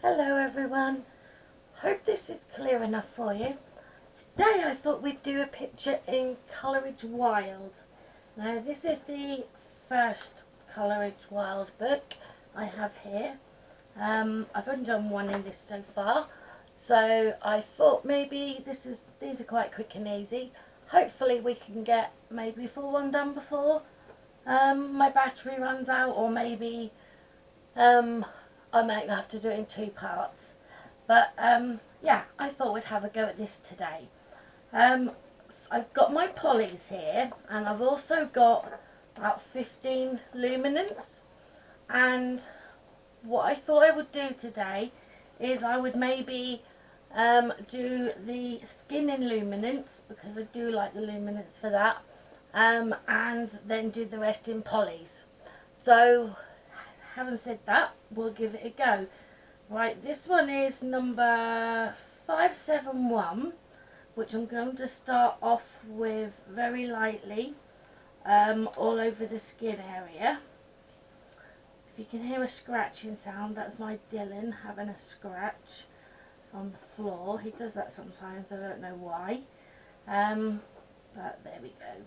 Hello everyone, hope this is clear enough for you. Today I thought we'd do a picture in Coloriage Wild. Now this is the first Coloriage Wild book I have here. I've only done one in this so far, so I thought maybe these are quite quick and easy. Hopefully we can get maybe full one done before my battery runs out, or maybe I might have to do it in two parts. But yeah, I thought we'd have a go at this today. I've got my polys here, and I've also got about 15 luminants. And what I thought I would do today is I would maybe do the skin in luminants, because I do like the luminants for that, and then do the rest in polys. So having said that, we'll give it a go. Right, this one is number 571, which I'm going to start off with very lightly, all over the skin area. If you can hear a scratching sound, that's my Dylan having a scratch on the floor. He does that sometimes, I don't know why, but there we go.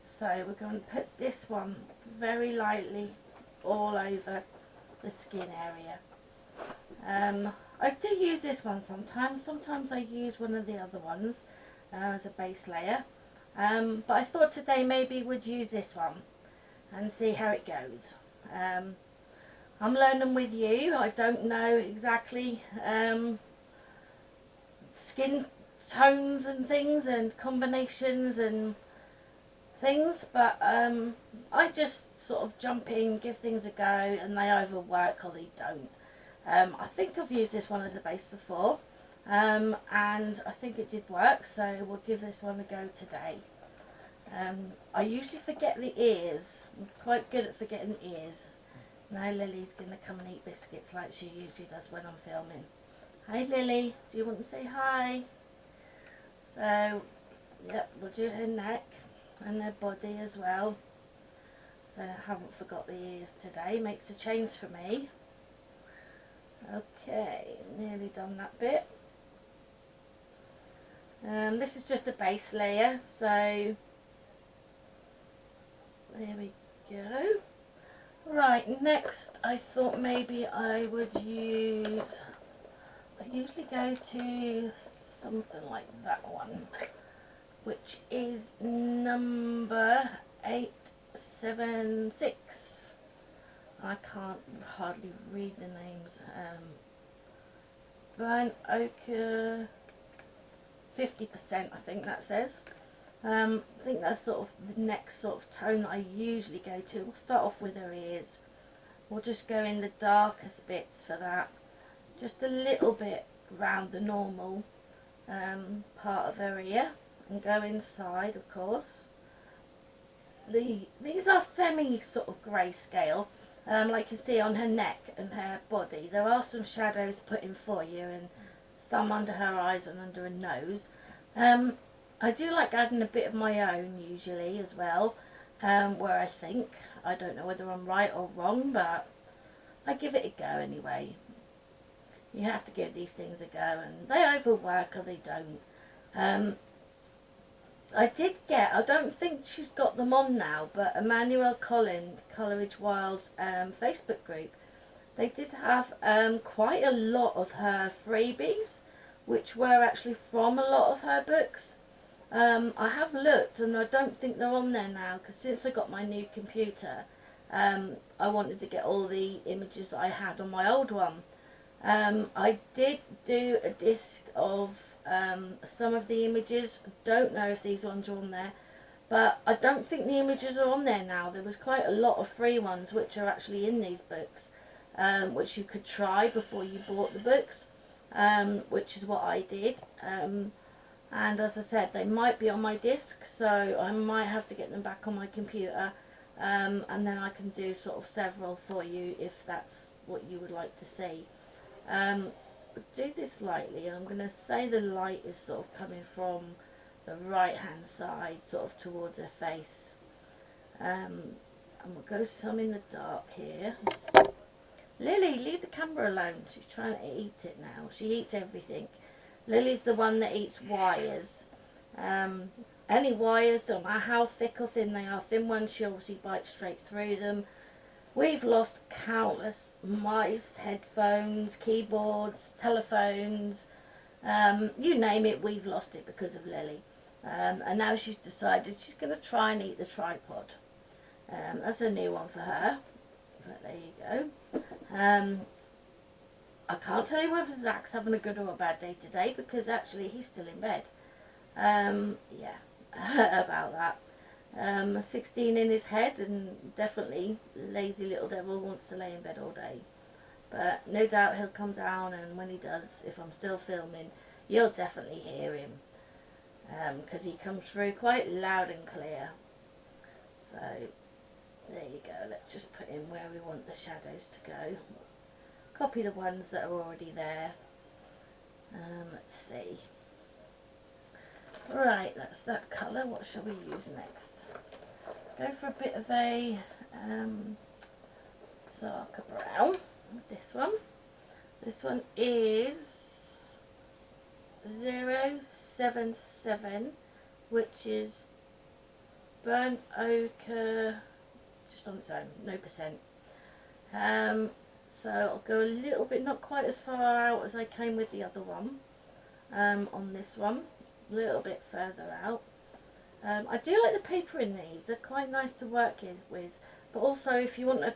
So we're going to put this one very lightly all over the skin area. I do use this one sometimes I use one of the other ones as a base layer, but I thought today maybe we'd use this one and see how it goes. I'm learning with you. I don't know exactly skin tones and things and combinations and things, but I just sort of jump in, give things a go, and they either work or they don't. I think I've used this one as a base before, and I think it did work, so we'll give this one a go today. I usually forget the ears. I'm quite good at forgetting ears. Now Lily's going to come and eat biscuits like she usually does when I'm filming. Hi Lily, do you want to say hi? So, yep, we'll do her neck and her body as well. So I haven't forgot the ears today, makes a change for me. Okay, nearly done that bit. This is just a base layer, so there we go. Right, next I thought maybe I would use, I usually go to something like that one, which is number 876. I can't hardly read the names. Burnt ochre, 50% I think that says. I think that's sort of the next sort of tone that I usually go to. We'll start off with her ears. We'll just go in the darkest bits for that. Just a little bit round the normal part of her ear, and go inside, of course. These are semi sort of grayscale. Like you see on her neck and her body, there are some shadows put in for you, and some under her eyes and under her nose. I do like adding a bit of my own usually as well, where I think. I don't know whether I'm right or wrong, but I give it a go anyway. You have to give these things a go, and they either work or they don't. I did get, I don't think she's got them on now, but Emmanuel Collin, Coloriage Wild Facebook group, they did have quite a lot of her freebies, which were actually from a lot of her books. I have looked and I don't think they're on there now, because since I got my new computer, I wanted to get all the images that I had on my old one. I did do a disc of some of the images. I don't know if these ones are on there, but I don't think the images are on there now. There was quite a lot of free ones which are actually in these books, which you could try before you bought the books, which is what I did. And as I said, they might be on my disc, so I might have to get them back on my computer, and then I can do sort of several for you if that's what you would like to see. Do this lightly, and I'm going to say the light is sort of coming from the right hand side, sort of towards her face, and we'll go some in the dark here. Lily, Lily, leave the camera alone. She's trying to eat it now. She eats everything. Lily's the one that eats wires. Any wires, don't matter how thick or thin they are. Thin ones, she obviously bites straight through them. We've lost countless mice, headphones, keyboards, telephones. You name it, we've lost it because of Lily. And now she's decided she's going to try and eat the tripod. That's a new one for her. But there you go. I can't tell you whether Zach's having a good or a bad day today because actually he's still in bed. Yeah, about that. 16 in his head and definitely lazy little devil wants to lay in bed all day. But no doubt he'll come down, and when he does, if I'm still filming, you'll definitely hear him. Because he comes through quite loud and clear. So there you go. Let's just put in where we want the shadows to go. Copy the ones that are already there. Let's see. Right, that's that colour. What shall we use next? Go for a bit of a darker brown with this one. This one is 077, which is burnt ochre, just on its own, no percent. So I'll go a little bit, not quite as far out as I came with the other one, on this one, a little bit further out. I do like the paper in these, they're quite nice to work with, but also if you want to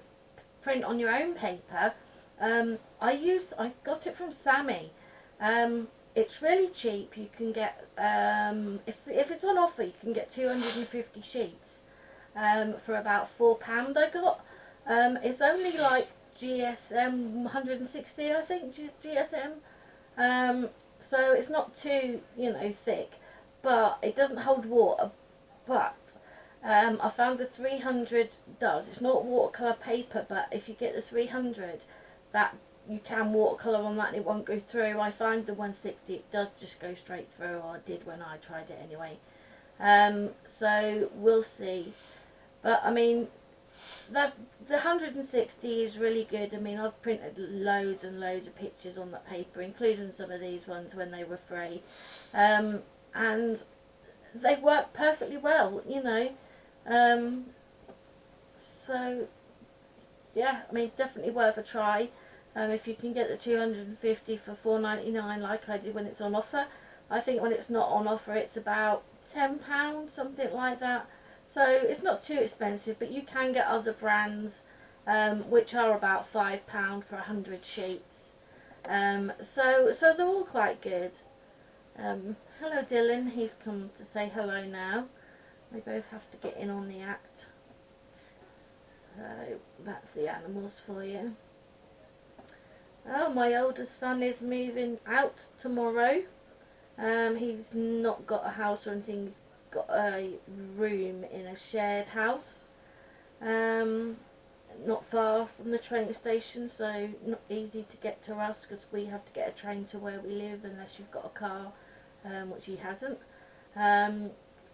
print on your own paper, I got it from Sammy. It's really cheap. You can get, if it's on offer, you can get 250 sheets for about £4 I got. It's only like GSM 160, I think, GSM. So it's not too, thick, but it doesn't hold water. But I found the 300 does. It's not watercolour paper, but if you get the 300, that you can watercolour on that and it won't go through. I find the 160, it does just go straight through, or it did when I tried it anyway. So we'll see. But I mean, the 160 is really good. I mean, I've printed loads and loads of pictures on that paper, including some of these ones when they were free. And they work perfectly well, so yeah, I mean, definitely worth a try. If you can get the 250 for £4.99 like I did when it's on offer. I think when it's not on offer it's about £10, something like that. So it's not too expensive, but you can get other brands which are about £5 for 100 sheets. So they're all quite good. Hello Dylan, he's come to say hello now. They both have to get in on the act. So that's the animals for you. Oh, my oldest son is moving out tomorrow. He's not got a house or anything, he's got a room in a shared house. Not far from the train station, so not easy to get to us because we have to get a train to where we live unless you've got a car, which he hasn't.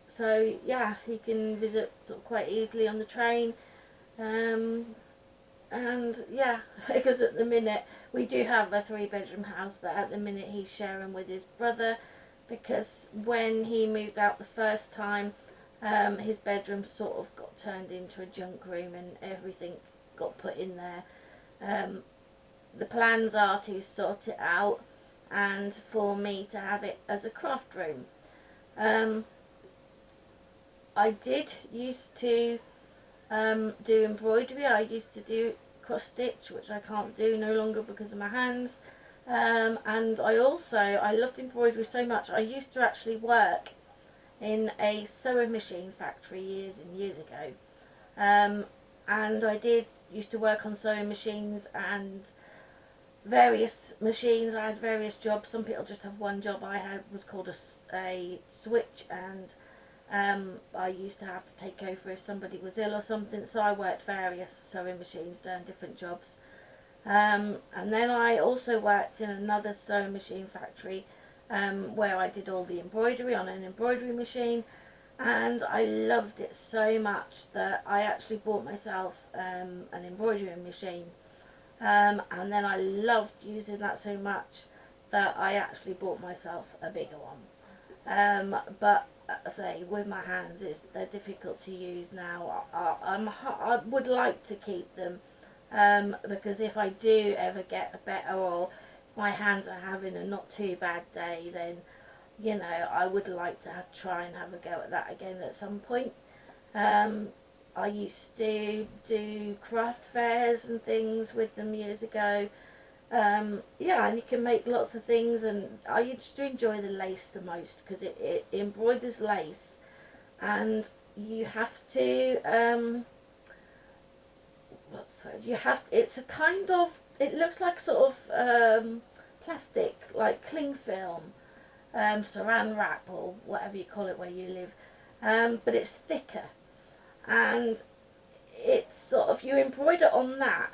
So yeah, he can visit sort of quite easily on the train. And yeah, because at the minute we do have a 3-bedroom house, but at the minute he's sharing with his brother, because when he moved out the first time, his bedroom sort of got turned into a junk room and everything got put in there. The plans are to sort it out and for me to have it as a craft room. I did used to do embroidery. I used to do cross stitch, which I can't do no longer because of my hands. And I loved embroidery so much. I used to actually work in a sewing machine factory years and years ago. And I used to work on sewing machines and various machines. I had various jobs. Some people just have one job. I had was called a switch, and I used to have to take over if somebody was ill or something, so I worked various sewing machines doing different jobs. And then I also worked in another sewing machine factory where I did all the embroidery on an embroidery machine, and I loved it so much that I actually bought myself an embroidery machine. and then I loved using that so much that I actually bought myself a bigger one. But say with my hands, they're difficult to use now. I would like to keep them, because if I do ever get a better, or my hands are having a not too bad day, then you know I would like to try and have a go at that again at some point. Um, I used to do craft fairs and things with them years ago. Yeah, and you can make lots of things, and I used to enjoy the lace the most because it embroiders lace, and you have to you have, it's a kind of, it looks like sort of plastic, like cling film, saran wrap or whatever you call it where you live, but it's thicker, and it's sort of, you embroider on that,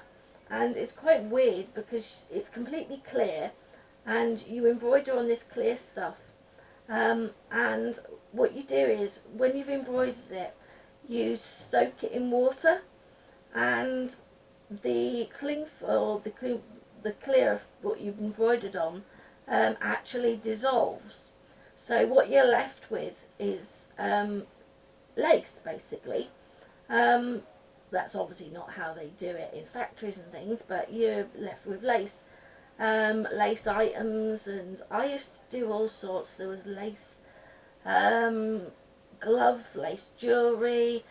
and it's quite weird because it's completely clear and you embroider on this clear stuff, and what you do is when you've embroidered it, you soak it in water, and the cling or the clear what you've embroidered on actually dissolves, so what you're left with is lace basically. That's obviously not how they do it in factories and things, but you're left with lace, lace items, and I used to do all sorts. There was lace gloves, lace jewellery,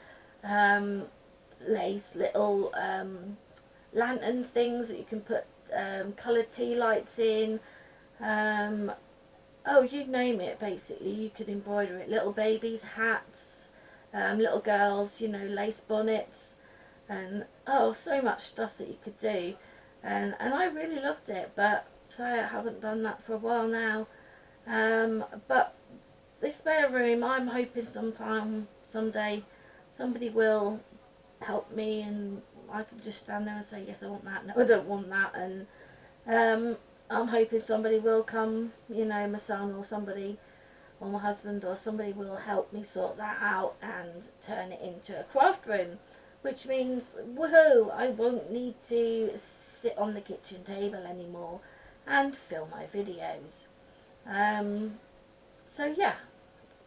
lace little lantern things that you can put coloured tea lights in. Oh, you name it, basically you could embroider it. Little babies' hats, little girls, you know, lace bonnets, and oh, so much stuff that you could do, and I really loved it, but so I haven't done that for a while now. But this spare room, I'm hoping someday somebody will help me, and I can just stand there and say yes I want that, no I don't want that, and I'm hoping somebody will come, you know, my son or somebody, or my husband or somebody will help me sort that out and turn it into a craft room, which means, woohoo, I won't need to sit on the kitchen table anymore and film my videos. So yeah,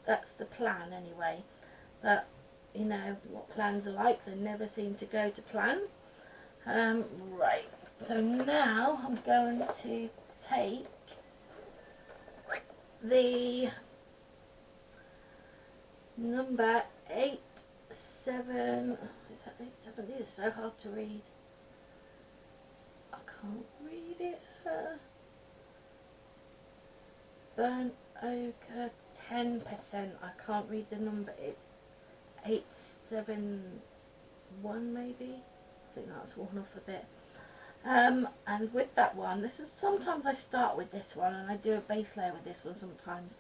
that's the plan anyway, but you know what plans are like, they never seem to go to plan. Right, so now I'm going to take the number 8, 7, is that 8, 7? This is so hard to read. I can't read it. Burnt ochre 10%. I can't read the number. It's 871 maybe. I think that's worn off a bit. And with that one, this is, sometimes I start with this one and I do a base layer with this one sometimes.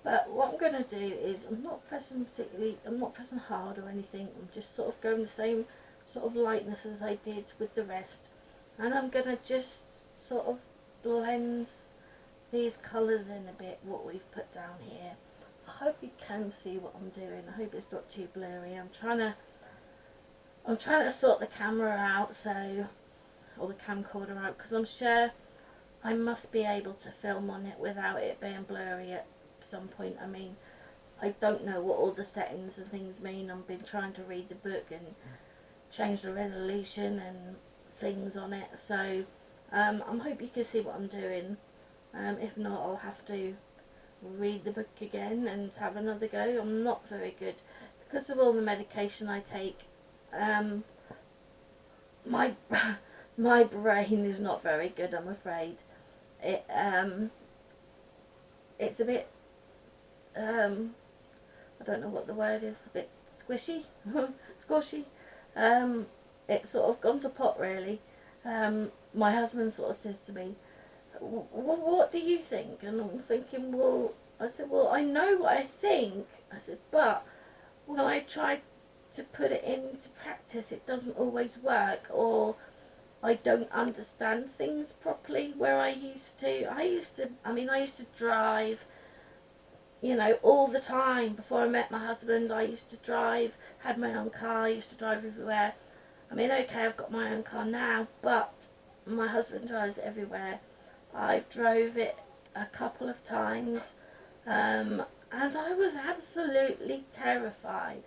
But what I'm going to do is, I'm not pressing hard or anything, I'm just sort of going the same sort of lightness as I did with the rest. And I'm going to just sort of blend these colours in a bit, what we've put down here. I hope you can see what I'm doing, I hope it's not too blurry. I'm trying to sort the camera out, so, or the camcorder out, because I'm sure I must be able to film on it without it being blurry at some point. I mean, I don't know what all the settings and things mean. I've been trying to read the book and change the resolution and things on it, so I'm hoping you can see what I'm doing. If not, I'll have to read the book again and have another go. I'm not very good because of all the medication I take. My my brain is not very good, I'm afraid. It's a bit I don't know what the word is, a bit squishy, squashy. It's sort of gone to pot really. My husband sort of says to me, what do you think? And I'm thinking, well, I said, well, I know what I think. I said, but when I try to put it into practice, it doesn't always work, or I don't understand things properly where I used to. I used to drive, you know, all the time. Before I met my husband, I used to drive, had my own car, I used to drive everywhere. I mean, okay, I've got my own car now, but my husband drives it everywhere. I've drove it a couple of times, and I was absolutely terrified.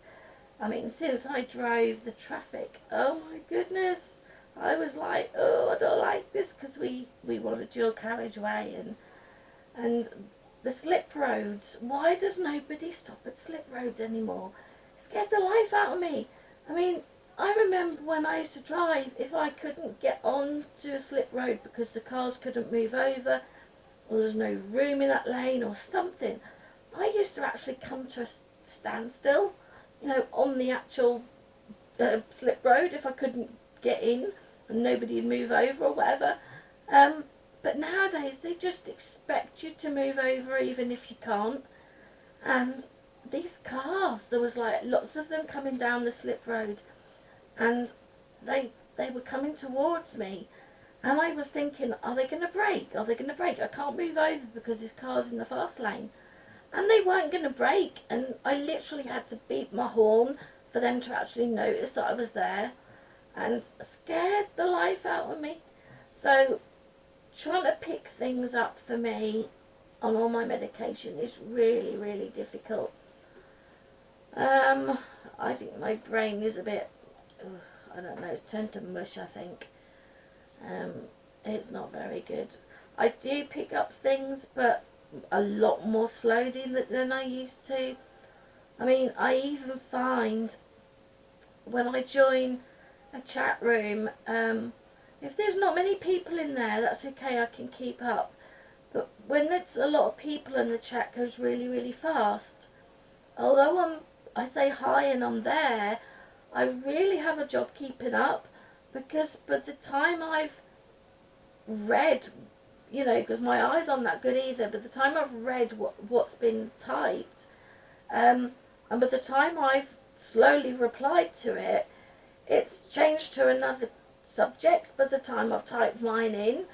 I mean, since I drove the traffic, oh my goodness, I was like, oh, I don't like this, because we want a dual carriageway, and the slip roads. Why does nobody stop at slip roads anymore? It scared the life out of me. I mean, I remember when I used to drive, if I couldn't get on to a slip road because the cars couldn't move over, or there's no room in that lane or something, I used to actually come to a standstill, you know, on the actual slip road if I couldn't get in and nobody would move over or whatever. But nowadays they just expect you to move over even if you can't. And these cars, there was like lots of them coming down the slip road, and they were coming towards me, and I was thinking, are they going to brake? Are they going to brake? I can't move over because this car's in the fast lane. And they weren't going to brake, and I literally had to beep my horn for them to actually notice that I was there, and scared the life out of me. So trying to pick things up for me on all my medication is really, really difficult. I think my brain is a bit, I don't know, it's turned to mush, I think. It's not very good. I do pick up things, but a lot more slowly than I used to. I mean, I even find when I join a chat room, if there's not many people in there, that's okay, I can keep up. But when there's a lot of people and the chat goes really, really fast, although I say hi and I'm there, I really have a job keeping up, because by the time I've read, you know, because my eyes aren't that good either, but the time I've read what's been typed, and by the time I've slowly replied to it, it's changed to another subject by the time I've typed mine in,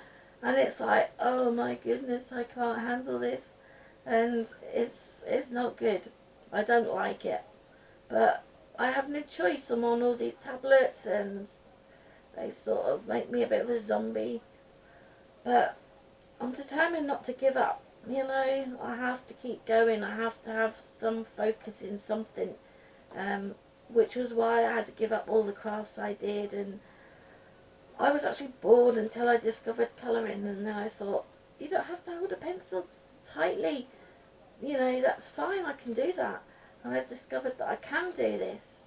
and it's like, oh my goodness, I can't handle this, and it's not good. I don't like it, but I have no choice. I'm on all these tablets and they sort of make me a bit of a zombie, but I'm determined not to give up. You know, I have to keep going. I have to have some focus in something, which was why I had to give up all the crafts I did, and I was actually bored until I discovered colouring, and then I thought, you don't have to hold a pencil tightly, you know, that's fine, I can do that. And I discovered that I can do this.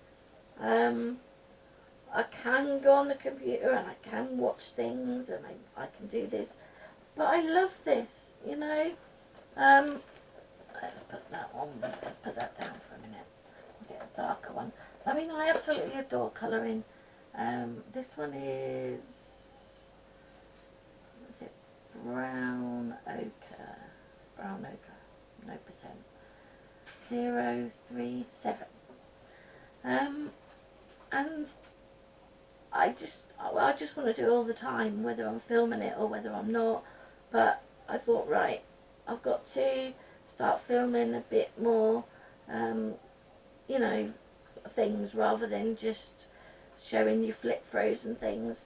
I can go on the computer and I can watch things, and I can do this. But I love this, you know. Let's put that on, put that down for a minute. I'll get a darker one. I mean, I absolutely adore colouring. This one is, what is it? Brown ochre. Brown ochre, no percent. 037. And I just want to do it all the time, whether I'm filming it or whether I'm not. But I thought, right, I've got to start filming a bit more, you know, things rather than just showing you flip throughs and things,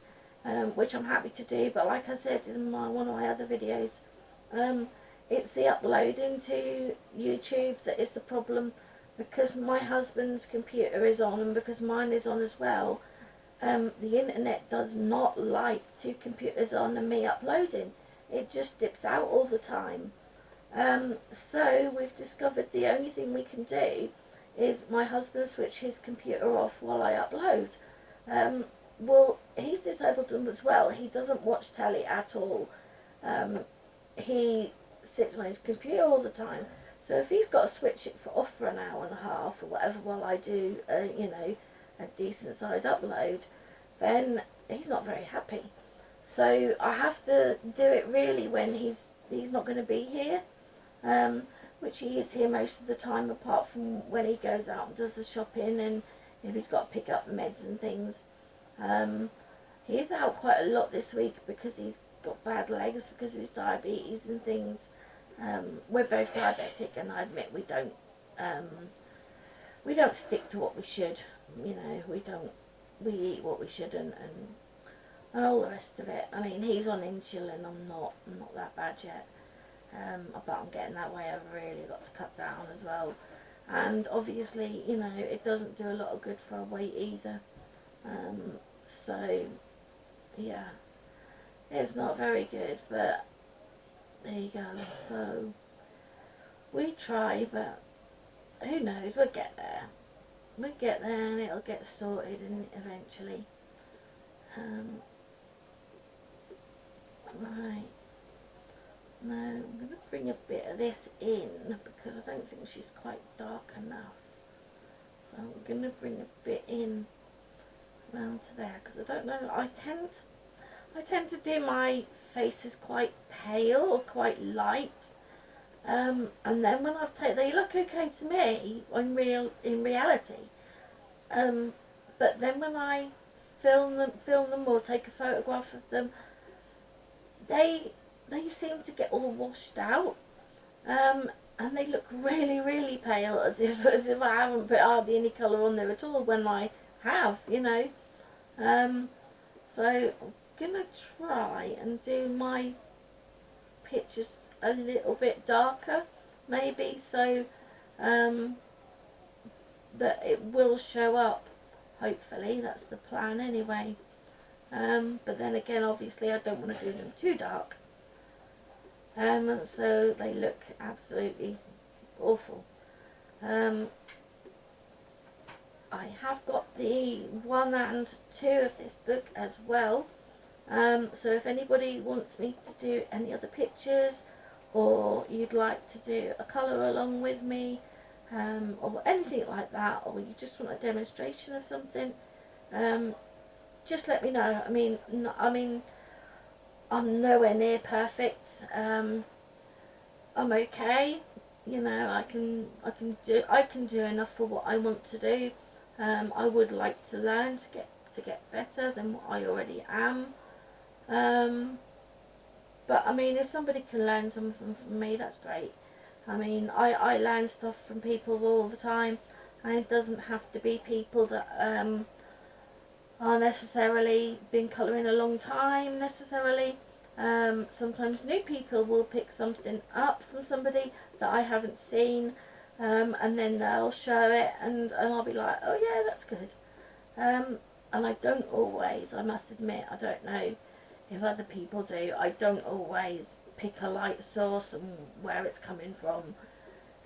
which I'm happy to do. But like I said in one of my other videos, it's the uploading to YouTube that is the problem, because my husband's computer is on and because mine is on as well. The internet does not like two computers on and me uploading. It just dips out all the time. So we've discovered the only thing we can do is my husband switch his computer off while I upload. Well, he's disabled them as well. He doesn't watch telly at all. He sits on his computer all the time. So if he's got to switch it off for an hour and a half or whatever while I do, you know, a decent size upload, then he's not very happy. So I have to do it really when he's not going to be here, which he is here most of the time, apart from when he goes out and does the shopping and if he's got to pick up meds and things. He is out quite a lot this week because he's got bad legs because of his diabetes and things. We're both diabetic, and I admit we don't stick to what we should. You know, we eat what we shouldn't, and and all the rest of it. I mean, he's on insulin. I'm not that bad yet. But I'm getting that way. I've really got to cut down as well. And obviously, you know, it doesn't do a lot of good for our weight either. So, yeah, it's not very good, but there you go. So, we try, but who knows, we'll get there. We'll get there and it'll get sorted and eventually. Right. Now, I'm going to bring a bit of this in because I don't think she's quite dark enough. So I'm going to bring a bit in round to there because I don't know, I tend to do my faces quite pale or quite light. And then when I've taken, they look okay to me in reality. But then when I film them or take a photograph of them, they seem to get all washed out, and they look really, really pale, as if I haven't put hardly any colour on there at all when I have, you know. So I'm gonna try and do my pictures a little bit darker, maybe, so that it will show up. Hopefully, that's the plan anyway. But then again, obviously, I don't want to do them too dark. So they look absolutely awful. I have got the 1 and 2 of this book as well. So if anybody wants me to do any other pictures, or you'd like to do a colour along with me, or anything like that, or you just want a demonstration of something, just let me know. I mean, I'm nowhere near perfect. I'm okay. You know, I can do enough for what I want to do. I would like to learn to get better than what I already am. But I mean, if somebody can learn something from me, that's great. I mean, I learn stuff from people all the time, and it doesn't have to be people that are necessarily been colouring a long time necessarily. Sometimes new people will pick something up from somebody that I haven't seen, and then they'll show it, and I'll be like, oh yeah, that's good. And I don't always, I must admit, I don't know if other people do, I don't always pick a light source and where it's coming from,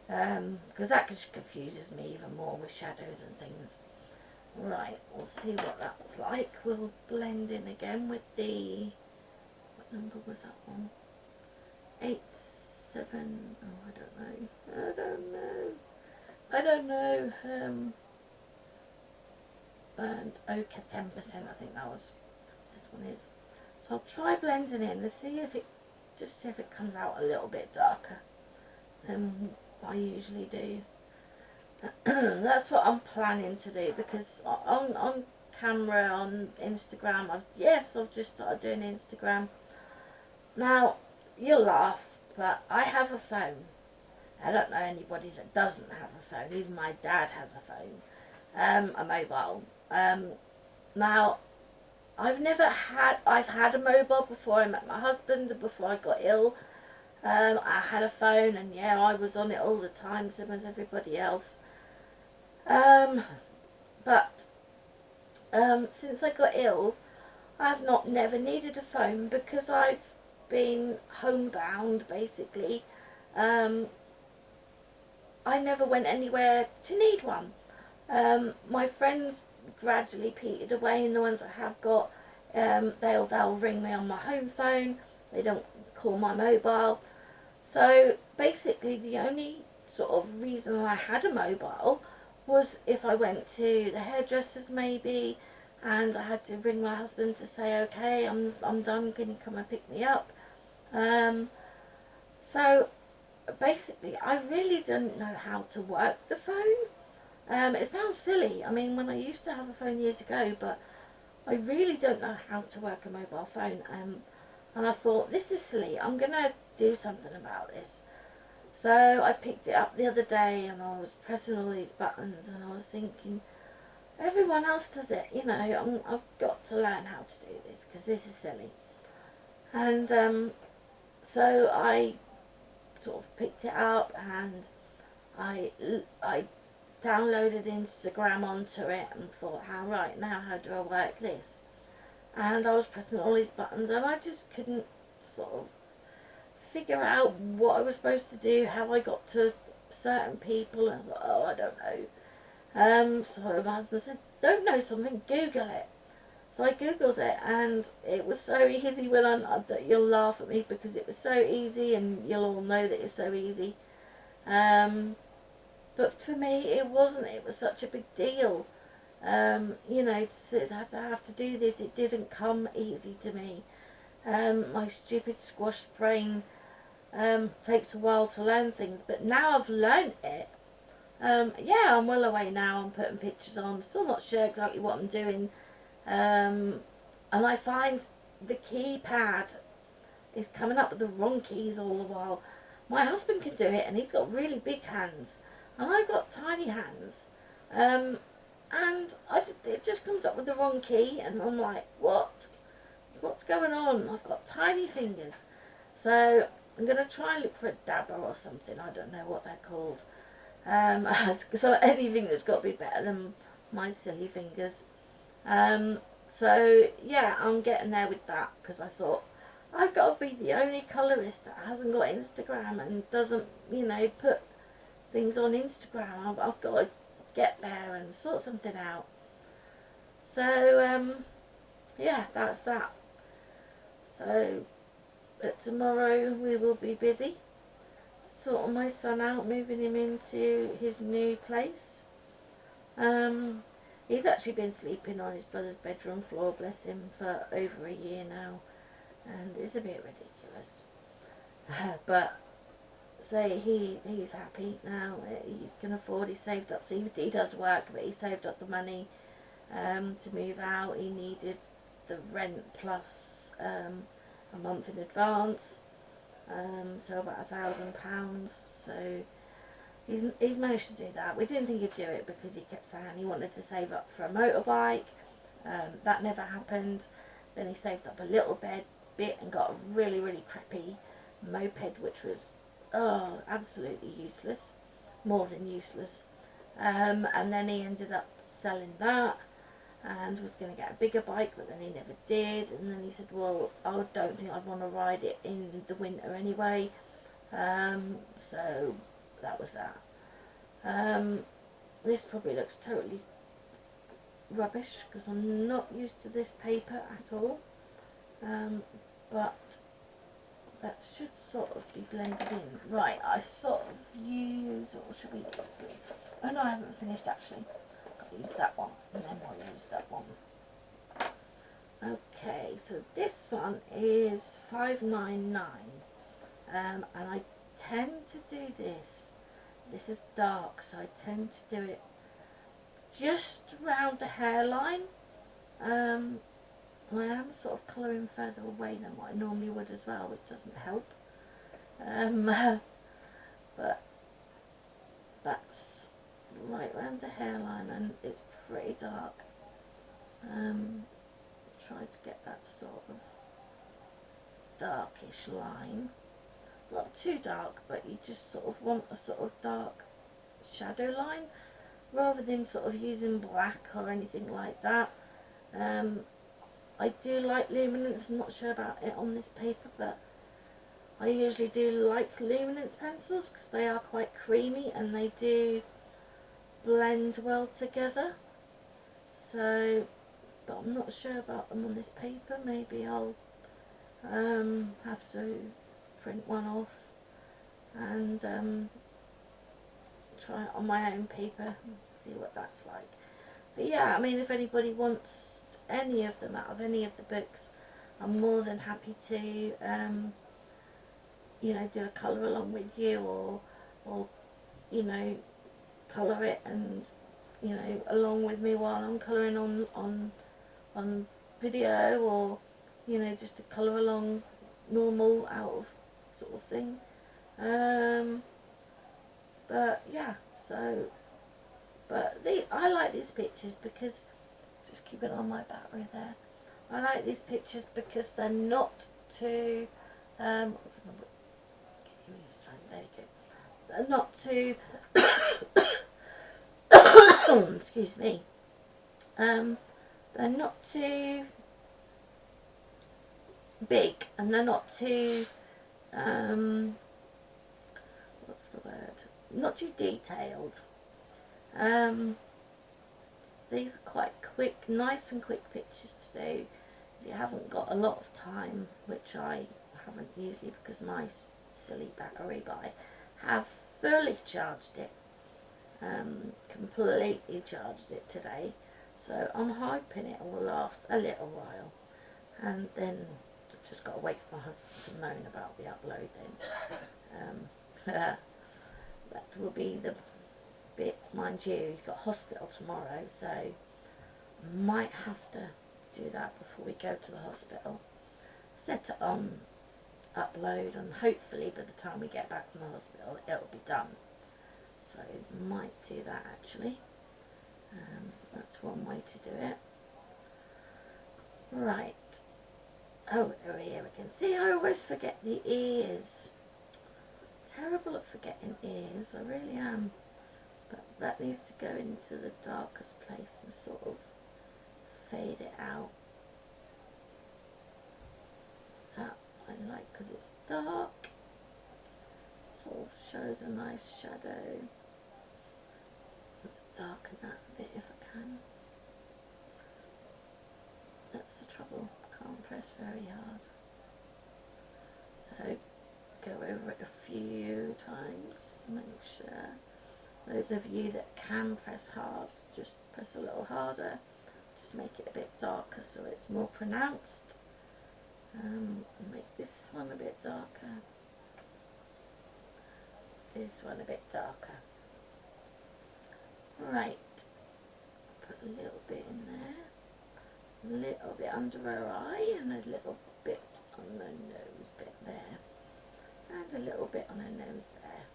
because that just confuses me even more with shadows and things. Right, we'll see what that's like. We'll blend in again with the, what number was that one? 8, 7, oh, I don't know. And okay, 10%, I think that was, this one is. So I'll try blending in and see if it, just see if it comes out a little bit darker than I usually do. That's what I'm planning to do, because on camera, on Instagram, I've just started doing Instagram. Now, you'll laugh, but I have a phone. I don't know anybody that doesn't have a phone. Even my dad has a phone, a mobile. Now, I've had a mobile before I met my husband and before I got ill. I had a phone, and yeah, I was on it all the time, same as everybody else. But since I got ill, I've never needed a phone because I've been homebound, basically. I never went anywhere to need one. My friends gradually petered away, and the ones I have got, they'll ring me on my home phone. They don't call my mobile. So basically, the only sort of reason I had a mobile was if I went to the hairdressers maybe, and I had to ring my husband to say, okay, I'm done, can you come and pick me up? So basically, I really didn't know how to work the phone. It sounds silly, I mean, when I used to have a phone years ago, but I really don't know how to work a mobile phone. And I thought, this is silly, I'm going to do something about this. So I picked it up the other day, and I was pressing all these buttons, and I was thinking, everyone else does it, you know. I've got to learn how to do this because this is silly. And so I sort of picked it up and I downloaded Instagram onto it and thought, how do I work this? And I was pressing all these buttons and I just couldn't sort of figure out what I was supposed to do, how I got to certain people, and I thought, oh, I don't know. So my husband said, don't know something, Google it. So I Googled it and it was so easy. You'll laugh at me because it was so easy and you'll all know that it's so easy. But for me it wasn't. It was such a big deal. You know, to have to do this, it didn't come easy to me. My stupid squash brain takes a while to learn things, but now I've learnt it. Yeah, I'm well away now. I'm putting pictures on. Still not sure exactly what I'm doing. And I find the keypad is coming up with the wrong keys all the while. My husband can do it, and he's got really big hands, and I've got tiny hands. And it just comes up with the wrong key, and I'm like, what? What's going on? I've got tiny fingers. So I'm going to try and look for a dabber or something. I don't know what they're called. So anything that's got to be better than my silly fingers. So yeah, I'm getting there with that because I thought I've got to be the only colourist that hasn't got Instagram and doesn't, you know, put things on Instagram. I've got to get there and sort something out. So yeah, that's that. So tomorrow we will be busy sorting my son out, moving him into his new place. He's actually been sleeping on his brother's bedroom floor, bless him, for over a year now, and it's a bit ridiculous. But say he's happy now. He can afford. He saved up. So he does work, but he saved up the money to move out. He needed the rent plus a month in advance, so about £1,000. So he's managed to do that. We didn't think he'd do it because he kept saying he wanted to save up for a motorbike. That never happened. Then he saved up a little bit and got a really crappy moped, which was absolutely useless, more than useless. And then he ended up selling that and was going to get a bigger bike, but then he never did. And then he said, well, I don't think I'd want to ride it in the winter anyway. So that was that. This probably looks totally rubbish because I'm not used to this paper at all. But that should sort of be blended in. Right, I sort of use, or should we use? Oh no, I haven't finished actually. I'll use that one and then we'll use that one. Okay, so this one is $5.99, and I tend to do this. This is dark, so I tend to do it just around the hairline. I am sort of colouring further away than what I normally would as well, which doesn't help. But that's right around the hairline, and it's pretty dark. Try to get that sort of darkish line. Not too dark, but you just sort of want a sort of dark shadow line rather than sort of using black or anything like that. I do like luminance. I'm not sure about it on this paper, but I usually do like luminance pencils because they are quite creamy and they do blend well together. So, but I'm not sure about them on this paper. Maybe I'll have to print one off and try it on my own paper and see what that's like. But yeah, I mean, if anybody wants any of them out of any of the books, I'm more than happy to you know, do a colour along with you, or you know, colour it and, you know, along with me while I'm colouring on video, or, you know, just to colour along normal out of sort of thing. But yeah, so But I like these pictures because, just keep it on my battery there. I like these pictures because they're not too, there you go. They're not too, excuse me, they're not too big, and they're not too, what's the word, not too detailed. These are quite quick, nice and quick pictures to do if you haven't got a lot of time, which I haven't usually because of my silly battery, but I have fully charged it, completely charged it today, so I'm hoping it will last a little while, and then I've just got to wait for my husband to moan about the upload then. That will be the bit, mind you, he's got hospital tomorrow, so might have to do that before we go to the hospital. Set it on upload, and hopefully by the time we get back from the hospital it'll be done. So might do that actually. That's one way to do it. Right. Oh, here we can see I always forget the ears. Terrible at forgetting ears, I really am. But that needs to go into the darkest place and sort of fade it out. That I like because it's dark. Sort of shows a nice shadow. Let's darken that a bit if I can. That's the trouble, can't press very hard. So go over it a few times, make sure. Those of you that can press hard, just press a little harder, just make it a bit darker so it's more pronounced. Make this one a bit darker, this one a bit darker. Right, put a little bit in there, a little bit under her eye, and a little bit on the nose bit there, and a little bit on her nose there.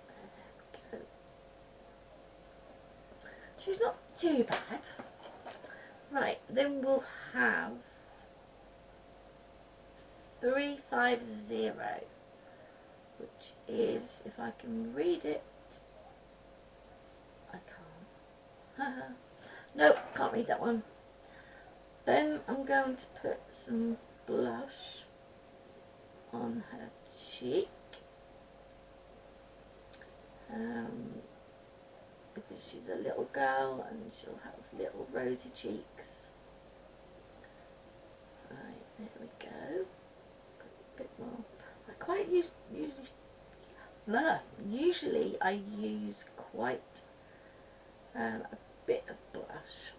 There we go. She's not too bad. Right, then we'll have 350, which is, if I can read it, I can't. Nope, can't read that one. Then I'm going to put some blush on her cheek, because she's a little girl and she'll have little rosy cheeks. Right, there we go. Put a bit more. I quite usually I use quite a bit of blush.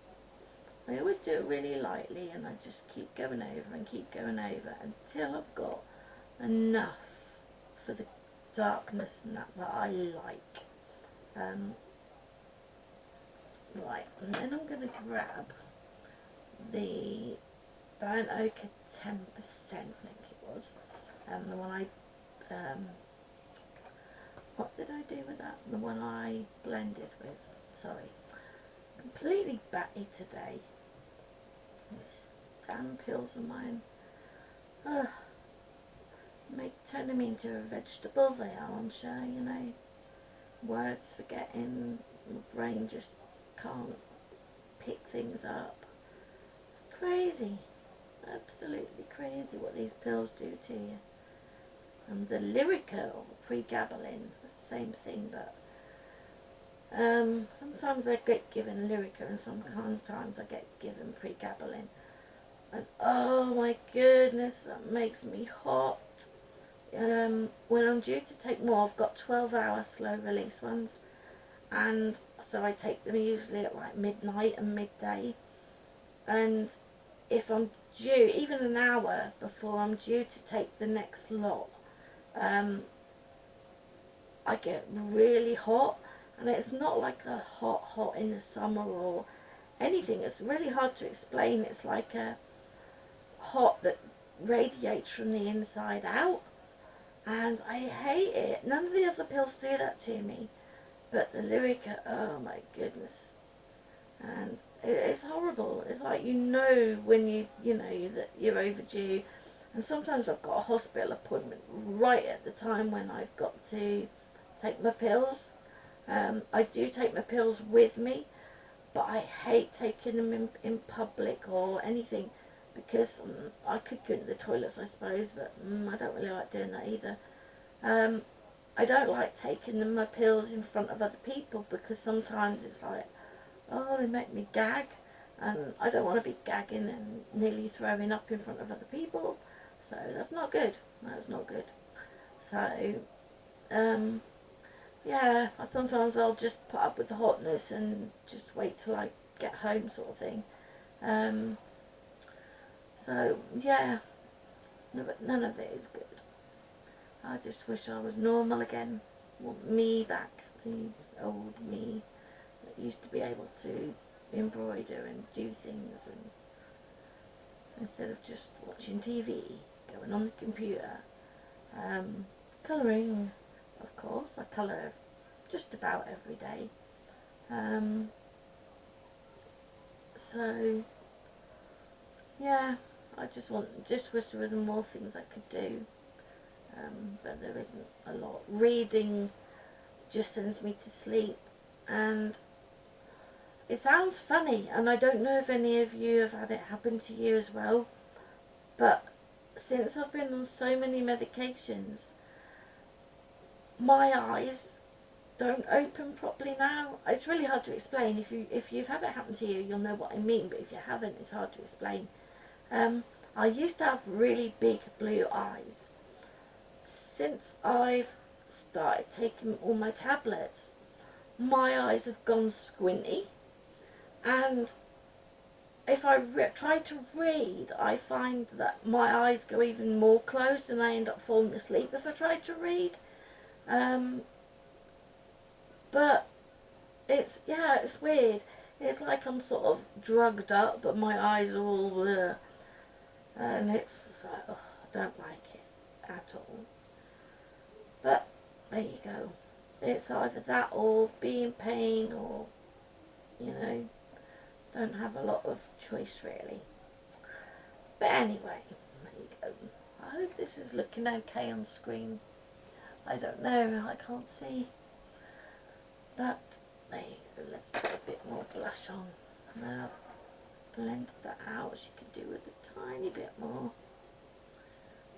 I always do it really lightly, and I just keep going over and keep going over until I've got enough for the darkness and that I like. Right, and then I'm going to grab the Burnt Ochre 10%, I think it was, the one I, what did I do with that? The one I blended with, sorry. Completely batty today. These damn pills of mine, turning me into a vegetable. They are, I'm sure, you know. Words forgetting, my brain just can't pick things up. It's crazy, absolutely crazy what these pills do to you. And the Lyrica or pregabalin, the same thing, but sometimes I get given Lyrica and sometimes I get given pregabalin, and oh my goodness, that makes me hot. When I'm due to take more, I've got 12-hour slow release ones, and so I take them usually at like midnight and midday, and if I'm due even an hour before I'm due to take the next lot, I get really hot, and it's not like a hot in the summer or anything. It's really hard to explain. It's like a hot that radiates from the inside out, and I hate it. None of the other pills do that to me. But the lyric, oh my goodness. And it's horrible. It's like, you know, when you know that you're overdue. And sometimes I've got a hospital appointment right at the time when I've got to take my pills. I do take my pills with me, but I hate taking them in public or anything, because I could go to the toilets, I suppose, but I don't really like doing that either. I don't like taking my pills in front of other people, because sometimes it's like, oh, they make me gag, and I don't want to be gagging and nearly throwing up in front of other people, so that's not good. That's not good. So, yeah, sometimes I'll just put up with the hotness and just wait till I get home, sort of thing. Um, so, yeah, none of it is good. I just wish I was normal again. Want me back, the old me that used to be able to embroider and do things, and instead of just watching TV, going on the computer. Colouring, of course. I colour just about every day. So yeah, I just wish there was more things I could do, but there isn't a lot. Reading just sends me to sleep, and it sounds funny, and I don't know if any of you have had it happen to you as well, but since I've been on so many medications, my eyes don't open properly now. It's really hard to explain. If you've had it happen to you, you'll know what I mean, but if you haven't, it's hard to explain. I used to have really big blue eyes. Since I've started taking all my tablets, my eyes have gone squinty, and if I try to read, I find that my eyes go even more closed, and I end up falling asleep if I try to read. But it's weird. It's like I'm sort of drugged up, but my eyes are all blur, and it's like, oh, I don't like it at all. But there you go. It's either that or be in pain, or don't have a lot of choice really. But anyway, there you go. I hope this is looking okay on screen. I don't know, I can't see. But there you go. Let's put a bit more blush on. Now blend that out as you can do with a tiny bit more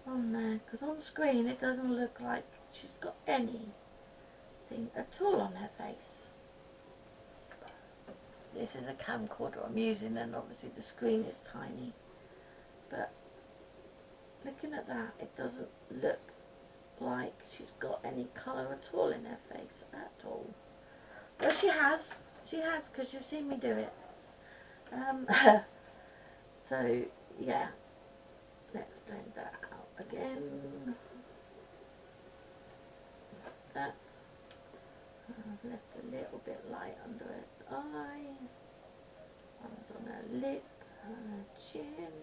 on there, because on screen it doesn't look like she's got anything at all on her face. This is a camcorder I'm using, and obviously the screen is tiny, but looking at that, it doesn't look like she's got any colour at all in her face at all. Well, she has, because you've seen me do it. So yeah, let's blend that out again. That I've left a little bit light under her eye, and on her lip, and her chin,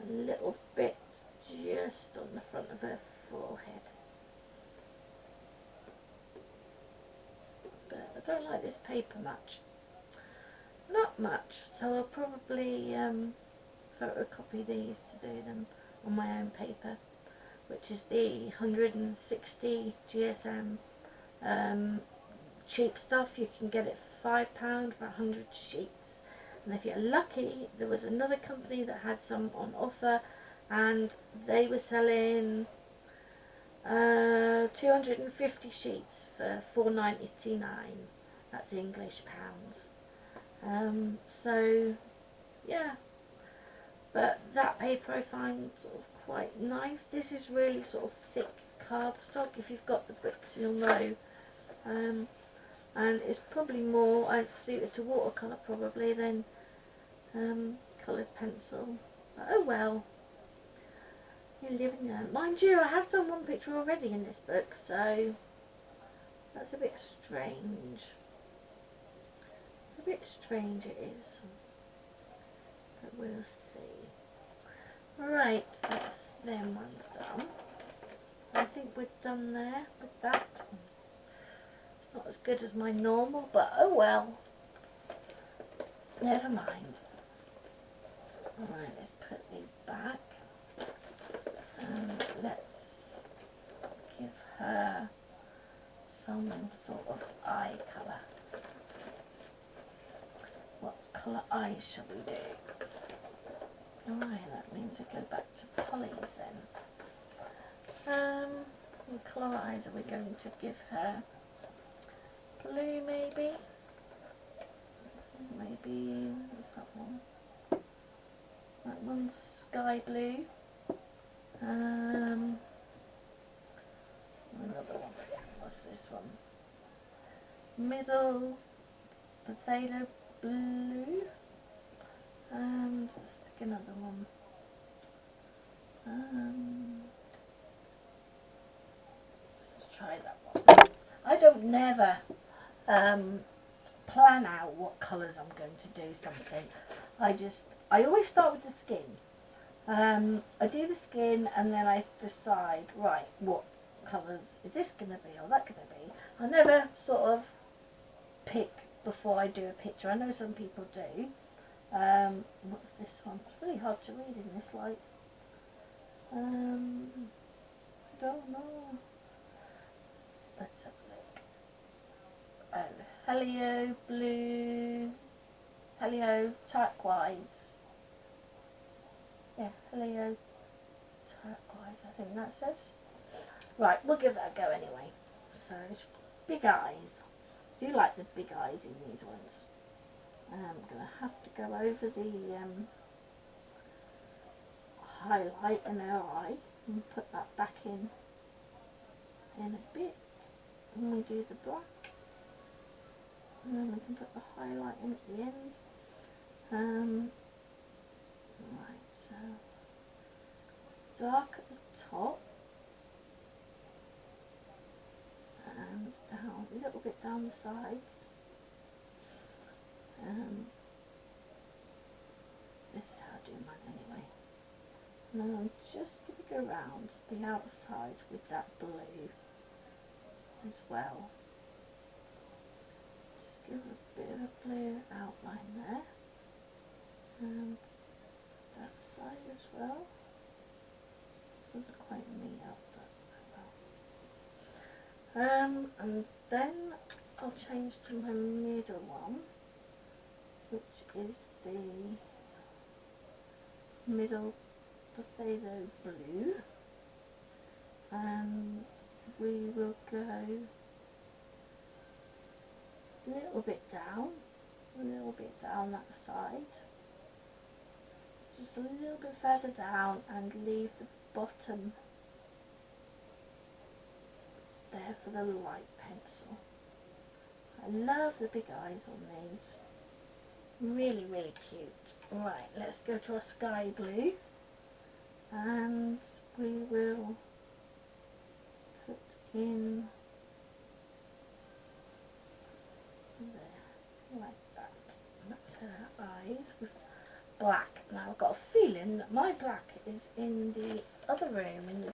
a little bit just on the front of her forehead. But I don't like this paper much. Not much, so I'll probably photocopy these to do them on my own paper, which is the 160 GSM cheap stuff. You can get it for £5 for 100 sheets, and if you're lucky, there was another company that had some on offer, and they were selling 250 sheets for £4.99. That's English pounds. So yeah, but that paper I find sort of quite nice. This is really sort of thick cardstock. If you've got the books, you'll know. And it's probably more suited to watercolour probably than coloured pencil. But oh well, you're living there. Mind you, I have done one picture already in this book, so that's a bit strange. It's a bit strange, it is. But we'll see. Right, that's them ones done. I think we're done there with that. Not as good as my normal, but oh well. Never mind. Alright, let's put these back. And let's give her some sort of eye colour. What colour eyes shall we do? Alright, that means we go back to Polly's then. What colour eyes are we going to give her? Blue maybe? Maybe, what's that one? That one's sky blue. Another one. What's this one? Middle potato blue. And let's stick another one. Let's try that one. I don't never plan out what colours I'm going to do something. I always start with the skin. I do the skin and then I decide, right, what colours is this going to be or that going to be. I never sort of pick before I do a picture. I know some people do. What's this one? It's really hard to read in this light. I don't know. Let's have a look. Oh, Helio blue, Helio turquoise. Yeah, Helio turquoise, I think that says. Right, we'll give that a go anyway. So, big eyes. Do you like the big eyes in these ones? I'm going to have to go over the highlight in her eye and put that back in a bit. And we do the black. And then we can put the highlight in at the end. Right, so dark at the top and down a little bit down the sides. This is how I do mine anyway. And then I'm just going to go around the outside with that blue as well. Just give a bit of a blue outline there. And that side as well. Doesn't quite meet up, but and then I'll change to my middle one, which is the middle potato blue, and we will go a little bit down that side, just a little bit further down, and leave the bottom there for the light pencil. I love the big eyes on these. Really, really cute. Right, let's go to our sky blue, and we will put in there, like that. And that's her eyes with black. Now I've got a feeling that my black is in the other room, in the